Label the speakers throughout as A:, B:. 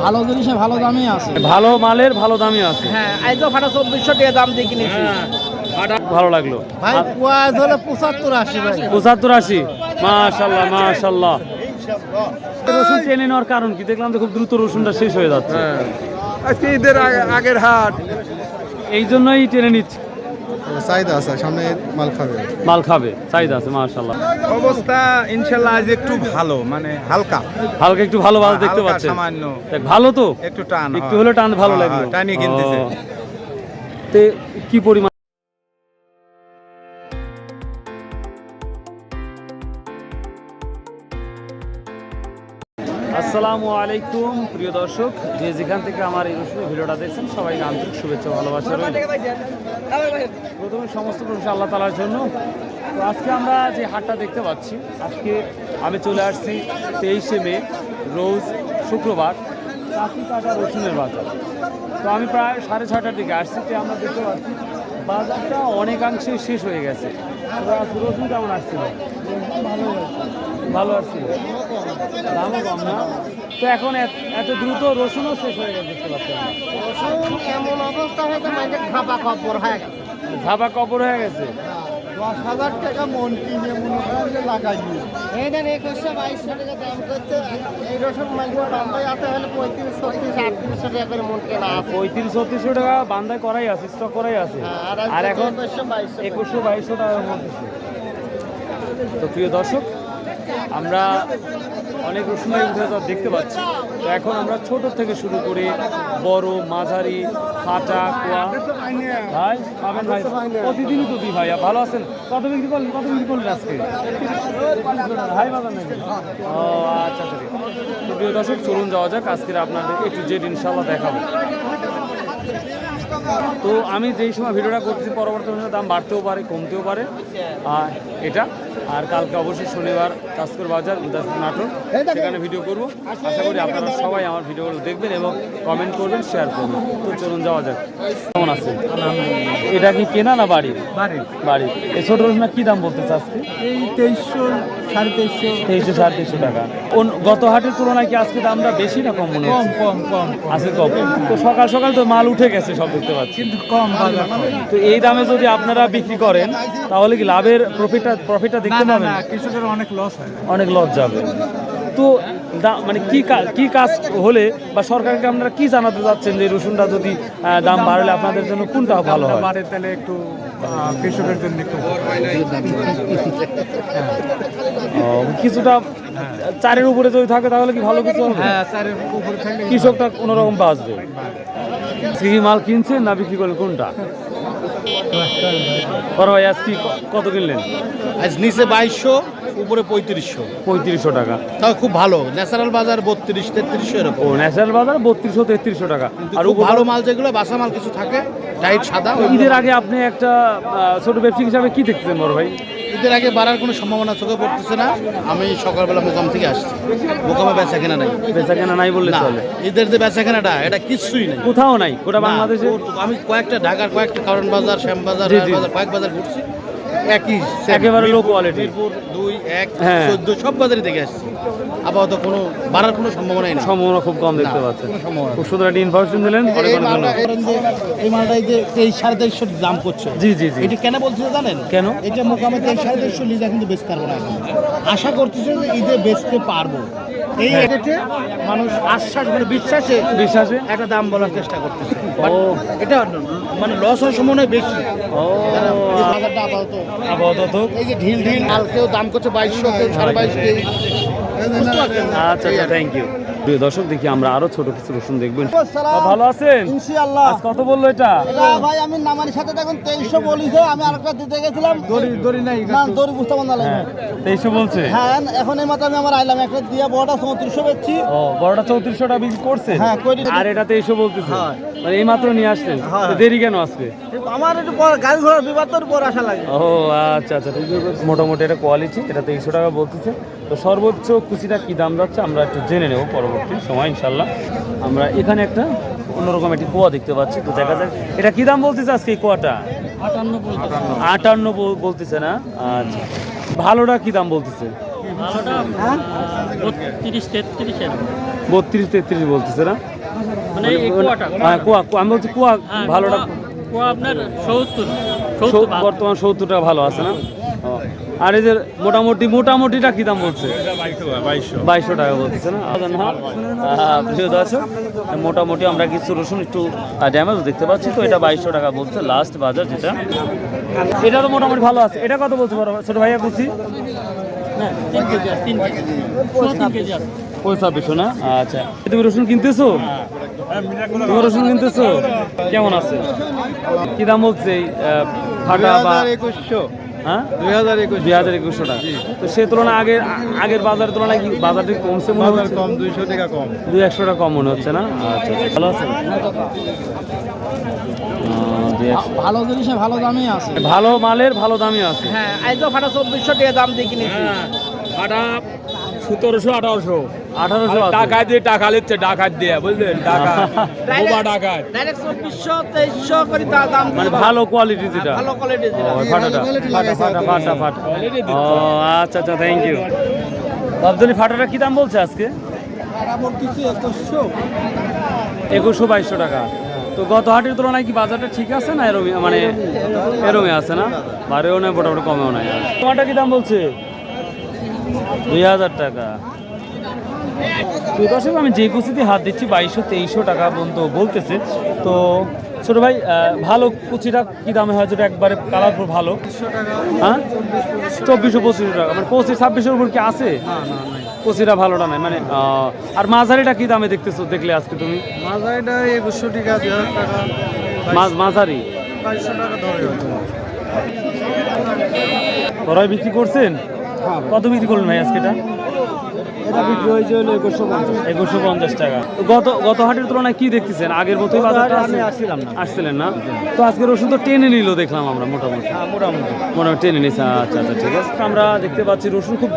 A: ভালো জিনিসে ভালো দামই আছে,
B: ভালো মালের ভালো দামই আছে।
A: হ্যাঁ এই তো ফাটা 2400 টাকা দাম দিয়ে কিনেছি।
B: ভালো লাগলো
A: ভাই কুয়াজ হলো 75-80 ভাই।
B: 75-80, মাশাআল্লাহ মাশাআল্লাহ। রসুন টেনে নেওয়ার কারণ কি? দেখলাম তো খুব দ্রুত রসুনটা শেষ হয়ে যাচ্ছে।
C: আজকে ঈদের আগের হাট,
B: এই জন্যই টেনে নিচ্ছে।
C: চাহিদা আছে, সামনে
B: মাল খাবে, চাহিদা আছে মাশাআল্লাহ।
C: অবস্থা ইনশাল্লাহ আজ একটু ভালো, মানে হালকা
B: একটু ভালো দেখতে
C: হালকা,
B: পাচ্ছেন।
C: সামান্য
B: ভালো তো
C: একটু টান,
B: একটু হলে টান ভালো
C: হ্যাঁ,
B: লাগলো।
C: টানিয়ে কিনতেছে।
B: তে কি পরিমাণ? আসসালামু আলাইকুম প্রিয় দর্শক, যে যেখান থেকে আমার এই রসুনের ভিডিওটা দেখছেন সবাইকে আন্তরিক শুভেচ্ছা ভালোবাসা রইল। প্রথমে সমস্ত প্রশংসা আল্লাহ তাআলার জন্য। তো আজকে আমরা যে হাটটা দেখতে পাচ্ছি, আজকে আমি চলে আসছি 23শে মে, রোজ শুক্রবার, কাঁচিকাটা রসুনের বাজার। তো আমি প্রায় 6:30টার দিকে আসছি। তো আমরা দেখতে পাচ্ছি বাজারটা অনেকাংশে শেষ হয়ে গেছে। রসুন কেমন আসছিল? ভালো আসছিল, দামও কম না। তো এখন এত দ্রুত রসুনও শেষ হয়ে গেছে দেখতে পাচ্ছি আমরা।
A: এমন অবস্থা হয়েছে মানে খাপা কাপড় হয়ে গেছে,
B: ধাবা কাপড় হয়ে গেছে।
A: 10,000 টাকা মন কিনে মনে করেন লাগাই দিয়ে এই দেন 2100-2200 টাকা দাম করতে। এই রসুন মালগুলো বাম্বাই আছে হলে 35-36-3800 টাকা করে মন কেনা আছে।
B: 35-3600 টাকা বান্ধাই করাই আছে, স্টক করাই আছে। আর এখন 2100-2200 টাকার মধ্যে। তো প্রিয় দর্শক, আমরা অনেক রসুনের উঠাতার দেখতে পাচ্ছি। তো এখন আমরা ছোট থেকে শুরু করে বড়, মাঝারি, ফাটা, কোয়া। ভাই পাবেন ভাই, প্রতিদিনই তো দিই ভাইয়া। ভালো আছেন? কত বিক্রি করলেন আজকে? ভাই বাজার নাকি? ও আচ্ছা আচ্ছা। তো প্রিয় দর্শক, চলুন যাওয়া যাক, আজকের আপনাদের একটু জেড ইনশাল্লাহ দেখাবো। তো আমি যেই সময় ভিডিওটা করছি পরবর্তী দাম বাড়তেও পারে, কমতেও পারে এটা। আর কালকে অবশ্যই শনিবার কাজকর বাজার, উদাসপুর নাটোর, সেখানে ভিডিও করব। আশা করি আপনারা সবাই আমার ভিডিওগুলো দেখবেন এবং কমেন্ট করবেন, শেয়ার করবেন। তো চলুন যাওয়া যাক। কেমন আছেন? এটা কি কেনা না বাড়ির? বাড়ি। এই ছোট রসুন কি দাম বলতেছে আজকে?
A: এই 2300-2350
B: টাকা। গত হাটের তুলনায় কি আজকে দামটা বেশি না কম মনে হচ্ছে?
A: কম
B: আজকে কম। তো সকাল সকাল তো মাল উঠে গেছে সব দেখতে পাচ্ছি,
A: কিন্তু কম বাজার।
B: তো এই দামে যদি আপনারা বিক্রি করেন তাহলে কি লাভের প্রফিটটা দেখতে পাবেন?
A: না, কৃষকের অনেক লস হয়,
B: অনেক লস যাবে। তো মানে কি কাজ হলে বা সরকারকে আপনারা কি জানাতে চাচ্ছেন যে রসুনটা যদি দাম বাড়লে আপনাদের জন্য কোনটা ভালো হয়?
A: বাড়ে তাহলে একটু কৃষকের জন্য একটু
B: কিছুটা 4-এর উপরে যদি থাকে তাহলে কি ভালো কিছু হবে?
A: হ্যাঁ, 4-এর উপরে থাকলে
B: কৃষকটা কোনোরকম বাঁচবে। কি মাল কিনছেন না বিক্রি করলেন কোনটা? বড় ভাই আজ কি কত কিনলেন?
D: আজ নিচে 2200, উপরে 3500
B: টাকা।
D: তাও খুব ভালো। ন্যাচারাল বাজার 3200-3300 এরকম।
B: ও ন্যাচারাল বাজার 3200-3300 টাকা।
D: আর ভালো মাল যেগুলো, বাসা মাল কিছু থাকে, টাইট সাদা।
B: ঈদের আগে আপনি একটা ছোট ব্যবসায়ী হিসাবে কি দেখতেছেন বড় ভাই?
D: ঈদের আগে বাড়ার কোনো সম্ভাবনা চোখে পড়তেছে না। আমি সকালবেলা মোকাম থেকে আসছি, মোকামে বেচা কেনা নাই।
B: বেচা কেনা নাই বললে চলে?
D: ঈদের যে বেচা কেনাটা, এটা কিছুই নেই,
B: কোথাও নাই গোটা বাংলাদেশে।
D: আমি ঢাকার কয়েকটা কারণ বাজার, শ্যাম বাজার, কয়েক বাজার ঘুরছি, একই
B: একেবারে লো কোয়ালিটি।
D: 2, 1, 14 সব বাজারে দেখে আসছি। আপাতত কোনো বাড়ার কোনো সম্ভাবনাই নেই।
B: সম্ভাবনা খুব কম দেখতে পাচ্ছেন। খুব সুন্দর একটা ইনফরমেশন দিলেন।
D: এই মালটা এই যে 2300-2350 দাম করছে।
B: জি।
D: এটা কেন বলছে জানেন?
B: কেন?
D: এটা মোকামে 2300-2350 লিজা কিন্তু বেচতে পারবো না। আশা করতেছে যে ঈদে বেচতে পারবো, এই রেটে মানুষ আশ্বাস মানে বিশ্বাসে একটা দাম বলার চেষ্টা করতেছে। এটা মানে লস হওয়ার সম্ভাবনা বেশি। বাজারটা আপাতত এই যে ঢিল কালকেও দাম করছে 2200, কেউ 2250।
B: আচ্ছা, থ্যাংক ইউ। প্রিয় দর্শক, দেখি আমরা আরো ছোট কিছু রসুন দেখবেন। ভালো আছেন?
A: ইনশাআল্লাহ।
B: আজ কত বললো এটা?
A: ভাই আমি নামারির সাথে দেখুন 2300 বলিছে। আমি আরেকটা দিতে গেছিলাম, দড়ি নাই না, দড়ি বুঝতে পারলাম না।
B: 2300 বলছে।
A: হ্যাঁ, এখন এই মাত্র আমি আমার আইলাম একটা দিয়া, বড়টা 3400 বেচছি।
B: ও, বড়টা 3400 টাকা বিক্রি করছে?
A: হ্যাঁ,
B: আর এটা 2300 বলতেছে। মানে এই মাত্র নিয়ে আসলেন, তো দেরি কেন আজকে?
A: আমার একটু গাড়ি ঘোড়ার বিবাদের পর আসা লাগে।
B: ও আচ্ছা, মোটামুটি এটা কোয়ালিটি। এটা 2300 টাকা বলতেছে। তো সর্বোচ্চ কুচিটা কি দাম যাচ্ছে আমরা একটু জেনে নেব পরবর্তী সময় ইনশাল্লাহ। আমরা এখানে একটা অন্যরকম একটি কোয়া দেখতে পাচ্ছি, তো দেখা যাক এটা কি দাম বলতেছে আজকে। এই কোয়াটা
A: 58
B: বলতেছে না? আচ্ছা, ভালোটা কি দাম বলতেছে?
E: ভালোটা 32-33
B: 32-33 বলতেছে না?
E: মানে এই কুয়াটা
B: হ্যাঁ কুয়া কুয়া, আমি বলছি কুয়া
E: হ্যাঁ,
B: ভালোটা
E: কুয়া আপনার 70
B: বর্তমান 70 টাকা ভালো আছে না? ও, আর এই যে মোটামুটিটা কি দাম বলছে? 2200 টাকা বলতেছে না? প্রিয় দর্শক, মোটামুটি আমরা কিছু রসুন একটু ড্যামেজ দেখতে পাচ্ছি, তো এটা 2200 টাকা বলছে লাস্ট বাজার যেটা। এটা তো মোটামুটি ভালো আছে। এটা কত বলছে ছোট ভাইয়া কুচি?
E: হ্যাঁ 3 কেজি আছে 3 কেজি 3 কেজি আছে
B: 2500 না? আচ্ছা, তুমি রসুন কিনতেছো? তুমি রসুন কিনতেছো? কেমন আছে? কি দাম বলছে এই ফাটা বা
C: 2100
B: হ্যাঁ
C: 2100
B: টাকা? তো সে তুলনায় আগের বাজারের তুলনায় কি বাজারটি কমছে মনে হচ্ছে?
C: কম 200 টাকা কম
B: 200 টাকা কম মনে হচ্ছে না? আচ্ছা, ভালো আছে।
D: ভালো জিনিসে ভালো দামই আছে।
B: ভালো মালের ভালো দামই আছে।
D: হ্যাঁ আজ তো ফাটা 2400 টাকা দাম দিয়ে কিনেছি।
F: ফাটা 1700-1800
B: 1800 আছে।
F: টাকায় দিয়ে টাকা লিখছে, ডাকাত দিয়ে বুঝলেন, টাকা বোবা ডাকাত।
D: ডাইরেক্ট 2400 2300 করে দাম
B: মানে ভালো কোয়ালিটি যেটা,
D: ভালো কোয়ালিটি যেটা।
B: ও, ফাটাটা ফাটা। ও আচ্ছা আচ্ছা, থ্যাংক ইউ। আব্দুলি ফাটাটা কি দাম বলছে আজকে? 2100-2200 টাকা। তো গত হাটের তুলনায় কি বাজারটা ঠিক আছে না এরকম, মানে এরকমই আছে না? বাড়েও নয় মোটামুটি কমেও নাই। তোমারটা কি দাম বলছে? 2000 টাকা। তো দর্শক, আমি যে কুচিতে হাত দিচ্ছি 2200-2300 টাকা পর্যন্ত বলতেছে। তো ছোট ভাই, ভালো কুচিটা কি দামে হয় যেটা একবারে কালারফুল ভালো? হ্যাঁ 2400-2500 টাকা, মানে 25-2600 উপর কি আছে? কুচিটা ভালোটা নাই মানে। আর মাঝারিটা কি দামে দেখতেছো দেখলে আজকে তুমি?
C: মাঝারিটা 2100 টাকা 2000 টাকা
B: মাঝারি
C: 2200 টাকা ধরে
B: তোরাই বিক্রি করছেন? কত বিক্রি করলেন ভাই আজকেটা?
C: এটা বিক্রি হয়েছে হলো
B: 2150 টাকা। তো গত হাটের তুলনায় কি দেখতেছেন? আগের মতোই বাজারটা আছে?
C: আসছিলাম না।
B: আসছিলেন না? তো আজকের ওষুধ তো টেনে নিল দেখলাম আমরা, মোটামুটি টেনে নিচ্ছে। আচ্ছা আচ্ছা, ঠিক আছে। আমরা দেখতে পাচ্ছি রসুন খুব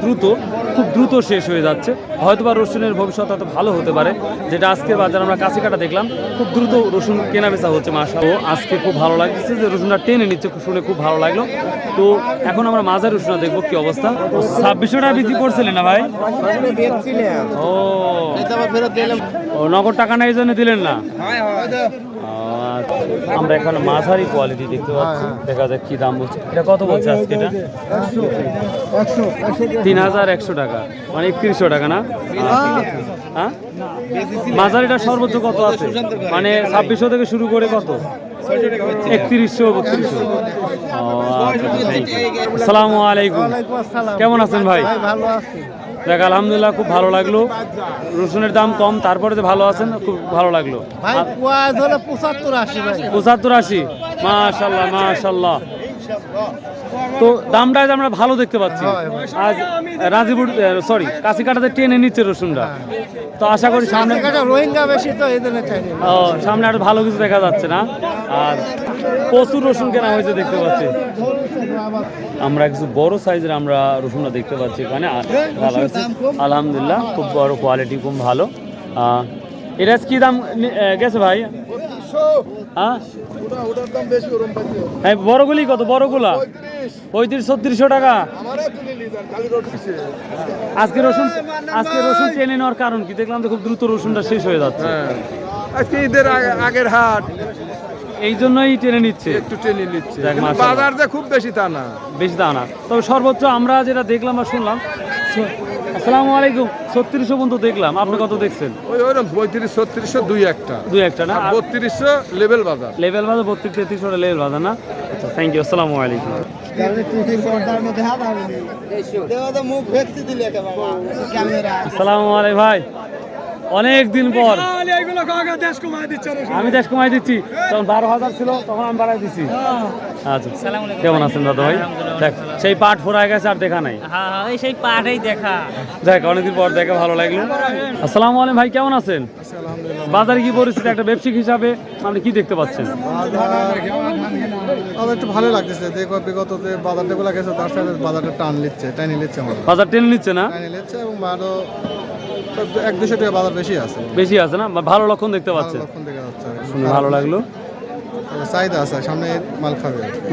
B: দ্রুত শেষ হয়ে যাচ্ছে। হয়তোবা রসুনের ভবিষ্যৎ এত ভালো হতে পারে, যেটা আজকের বাজার আমরা কাছে কাটা দেখলাম খুব দ্রুত রসুন কেনা বেচা হচ্ছে। মাশাআল্লাহ, আজকে খুব ভালো লাগছে যে রসুনটা টেনে নিচ্ছে, শুনে খুব ভালো লাগলো। তো এখন আমরা মাঝারি রসুনটা দেখবো কি অবস্থা। 2600 টাকা বিক্রি করছিলেন না ভাই? ও নগদ টাকা নাই, এই জন্য দিলেন না? আমরা এখন মাঝারি কোয়ালিটি দেখতে পাচ্ছি, দেখা যাক কি দাম বলছে। এটা কত বলছে আজকে? এটা 3100 টাকা, মানে 3100 টাকা না? হ্যাঁ, মাঝারিটা সর্বোচ্চ কত আছে? মানে 2600 থেকে শুরু করে কত? 3100 3200। আসসালামু আলাইকুম, কেমন আছেন ভাই?
A: ভালো আছি।
B: দেখ আলহামদুলিল্লাহ, খুব ভালো লাগলো। রসুনের দাম কম, তারপরে যে ভালো আছেন, খুব ভালো লাগলো।
A: ভাই কুয়াজ হলো 75-80 ভাই।
B: 75-80, মাশাআল্লাহ মাশাআল্লাহ। তো দামটা আজ আমরা ভালো দেখতে পাচ্ছি। আজ রাজীপুর কাছিকাটাতে টেনে নিচ্ছে রসুনটা। তো আশা করি সামনে
A: রোহিঙ্গা বেশি, তো এই জন্য চাইনি।
B: সামনে আরো ভালো কিছু দেখা যাচ্ছে না? আর প্রচুর রসুন কেনা হয়েছে দেখতে পাচ্ছি আমরা। কিছু বড় সাইজের আমরা রসুনটা দেখতে পাচ্ছি এখানে। ভালো আছে আলহামদুলিল্লাহ, খুব বড় কোয়ালিটি, খুব ভালো। এটা কি দাম গেছে ভাই? হ্যাঁ, বড়গুলি কত? বড়গুলা 3500-3600 টাকা। আজকে রসুন টেনে নেওয়ার কারণ কি? দেখলাম তো খুব দ্রুত রসুনটা শেষ হয়ে যাচ্ছে।
C: আজকে ঈদের আগের হাট,
B: এই জন্যই টেনে নিচ্ছে,
C: একটু টেনে নিচ্ছে।
B: দেখ মাশাআল্লাহ,
C: বাজার যে খুব বেশি তা না,
B: বেশি দাম না। তবে সর্বোচ্চ আমরা যেটা দেখলাম আর শুনলাম, আসসালামু আলাইকুম, 3600 পর্যন্ত দেখলাম। আপনি কত দেখছেন?
C: ওইরকম 3500-3600 দুই একটা
B: না?
C: 3200 লেভেল বাজার।
B: লেভেল বাজার 3200-3300 লেভেল বাজার না? আচ্ছা, থ্যাংক ইউ। আসসালামু আলাইকুম। আসসালামু আলাইকুম ভাই, অনেক দিন পর। আমি দেশ কমাই দিচ্ছি, তখন 12,000 ছিল, তখন আমি বাড়াই দিচ্ছি। আচ্ছা, কেমন আছেন দাদা ভাই? দেখ সেই পাট ফোরায় গেছে, আর দেখা নাই।
E: সেই পাটেই দেখা।
B: দেখ অনেকদিন পর দেখে ভালো লাগলো। আসসালামু আলাইকুম ভাই, কেমন আছেন? বাজারে কি পরিস্থিতি একটা ব্যবসায়িক হিসাবে আপনি কি দেখতে পাচ্ছেন?
C: একটু ভালো লাগতেছে। দেখো বিগত যে বাজার যেগুলো গেছে তার সাথে বাজারটা টানি নিচ্ছে আমার,
B: বাজার টেনে নিচ্ছে না?
C: টানি নিচ্ছে, এবং আরো 1-200 টাকা বাজার বেশি আছে
B: না? ভালো লক্ষণ দেখতে পাচ্ছেন,
C: লক্ষণ দেখা যাচ্ছে।
B: শুনে ভালো লাগলো।
C: চাহিদা আছে, সামনে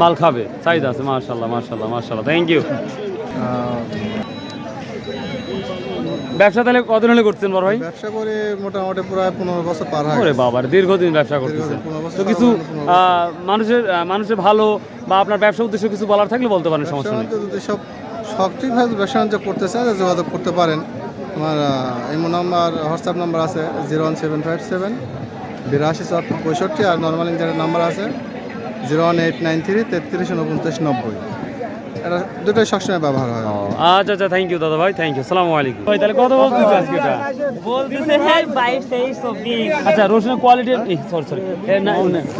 B: মাল খাবে, চাহিদা আছে। মাশাআল্লাহ মাশাআল্লাহ মাশাআল্লাহ, থ্যাংক ইউ। ব্যবসা তাহলে কতদিন হলে করছেন বড় ভাই?
C: ব্যবসা করে মোটামুটি প্রায় 15 বছর পার হয়।
B: ওরে বাবার দীর্ঘদিন ব্যবসা করতেছেন।
C: 15 বছর
B: তো কিছু মানুষের ভালো বা আপনার ব্যবসা উদ্দেশ্য কিছু বলার থাকলে বলতে পারেন, সমস্যা নেই।
C: যদি সব সঠিকভাবে ব্যবসা বাণিজ্য করতে চায় যোগাযোগ করতে পারেন। আমার ইমো নাম্বার, হোয়াটসঅ্যাপ নাম্বার আছে 01757 82 74 65, আর নর্মাল ইন্টারনেট নাম্বার আছে 01893 33 29 90। এটা দুটোই সবসময় ব্যবহার হয়।
B: আচ্ছা, থ্যাংক ইউ দাদা ভাই, থ্যাংক ইউ। আসসালামু আলাইকুম ভাই। তাহলে কত বলতেছে আজকে এটা?
E: বলতেছে হ্যাঁ 22 23 24।
B: আচ্ছা, রসুনের কোয়ালিটি সরি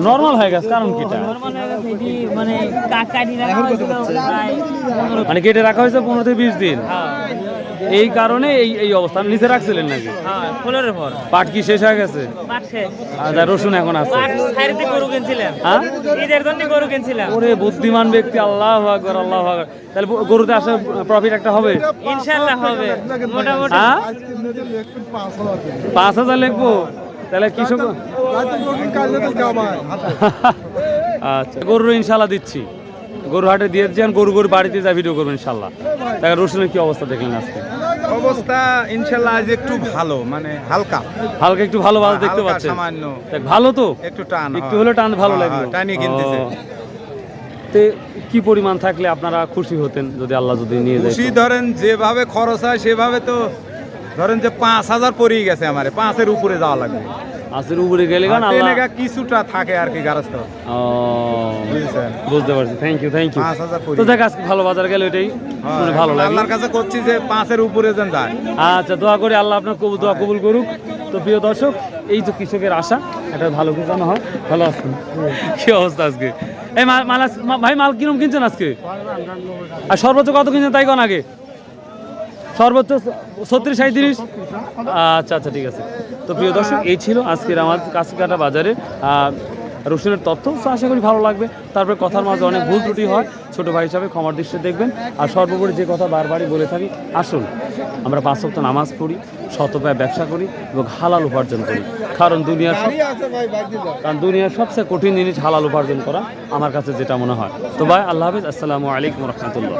B: নর্মাল হয়ে গেছে, কারণ কিটা?
E: নরমাল হয়ে গেছে এটি, মানে কাকাটি রাখা হয়েছিল প্রায় 15
B: মানে কেটে রাখা হয়েছে 15 থেকে 20 দিন, এই কারণে এই অবস্থান নিচে রাখছিলেন নাকি?
E: হ্যাঁ 15 পর
B: পাট কি শেষ হয়ে গেছে?
E: পাট শেষ।
B: আচ্ছা, রসুন এখন আছে।
E: পাট সাইডে গরু কিনছিলাম,
B: হ্যাঁ
E: ঈদের জন্য গরু কিনছিলাম।
B: ওরে বুদ্ধিমান ব্যক্তি, আল্লাহু আকবার, আল্লাহু আকবার। তাহলে গরুতে আসলে প্রফিট একটা হবে
E: ইনশাআল্লাহ হবে মোটামুটি।
B: হ্যাঁ 5,000 লিখবো তাহলে কৃষক। আচ্ছা, গরুর ইনশাল্লাহ দিচ্ছি, গরু হাটে দিয়ে যান, গরু বাড়িতে যা ভিডিও করবেন ইনশাল্লাহ। তাহলে রসুনের কি অবস্থা দেখলেন আজকে?
G: অবস্থা ইনশাল্লাহ আজ একটু ভালো, মানে হালকা
B: একটু ভালো দেখতে
G: হালকা
B: পাচ্ছেন?
G: সামান্য
B: দেখ, ভালো তো
G: একটু টান,
B: একটু হলে টান ভালো
G: হ্যাঁ,
B: লাগলো।
G: টানিয়ে কিনতেছে।
B: তে কি পরিমাণ থাকলে আপনারা খুশি হতেন যদি আল্লাহ যদি নিয়ে যায়?
G: খুশি ধরেন যেভাবে খরচ হয় সেভাবে তো ধরেন যে 5,000 পরেই গেছে, আমারে 5-এর উপরে যাওয়া লাগবে।
B: আসের উপরে গেলে গান আল্লাহ
G: তেলেগা কিছুটা থাকে আর কি গারস্থ, বুঝছেন?
B: বুঝতে পারছি। থ্যাংক ইউ
G: 5,000 পরে।
B: তো দেখ, আজকে ভালো বাজার গেলে এটাই শুনে ভালো লাগে।
G: আল্লাহর কাছে করছি যে 5-এর উপরে যেন যায়।
B: আচ্ছা, দোয়া করি আল্লাহ আপনার দোয়া কবুল করুক। তো প্রিয় দর্শক, এই তো কৃষকের আশা, এটা ভালো কিছু যেন হয়। ভালো আছেন? কি অবস্থা আজকে? এই ভাই মাল কিরম কিনছেন আজকে? আর সর্বোচ্চ কত কিনছেন তাই কোন আগে? সর্বোচ্চ 36 37। আচ্ছা, ঠিক আছে। তো প্রিয় দর্শক, এই ছিল আজকের আমার কাছিকাটা বাজারে রসুনের তথ্য। তো আশা করি ভালো লাগবে। তারপরে কথার মাঝে অনেক ভুল ত্রুটি হয়, ছোট ভাই হিসাবে ক্ষমার দৃষ্টি দেখবেন। আর সর্বোপরি যে কথা বারবারই বলে থাকি, আসুন আমরা 5 ওয়াক্ত নামাজ পড়ি, শতভাবে ব্যবসা করি এবং হালাল উপার্জন করি। কারণ দুনিয়ার সবচেয়ে কঠিন জিনিস হালাল উপার্জন করা, আমার কাছে যেটা মনে হয়। তো ভাই, আল্লাহ হাফেজ, আসসালামু আলাইকুম রহমতুল্লাহ।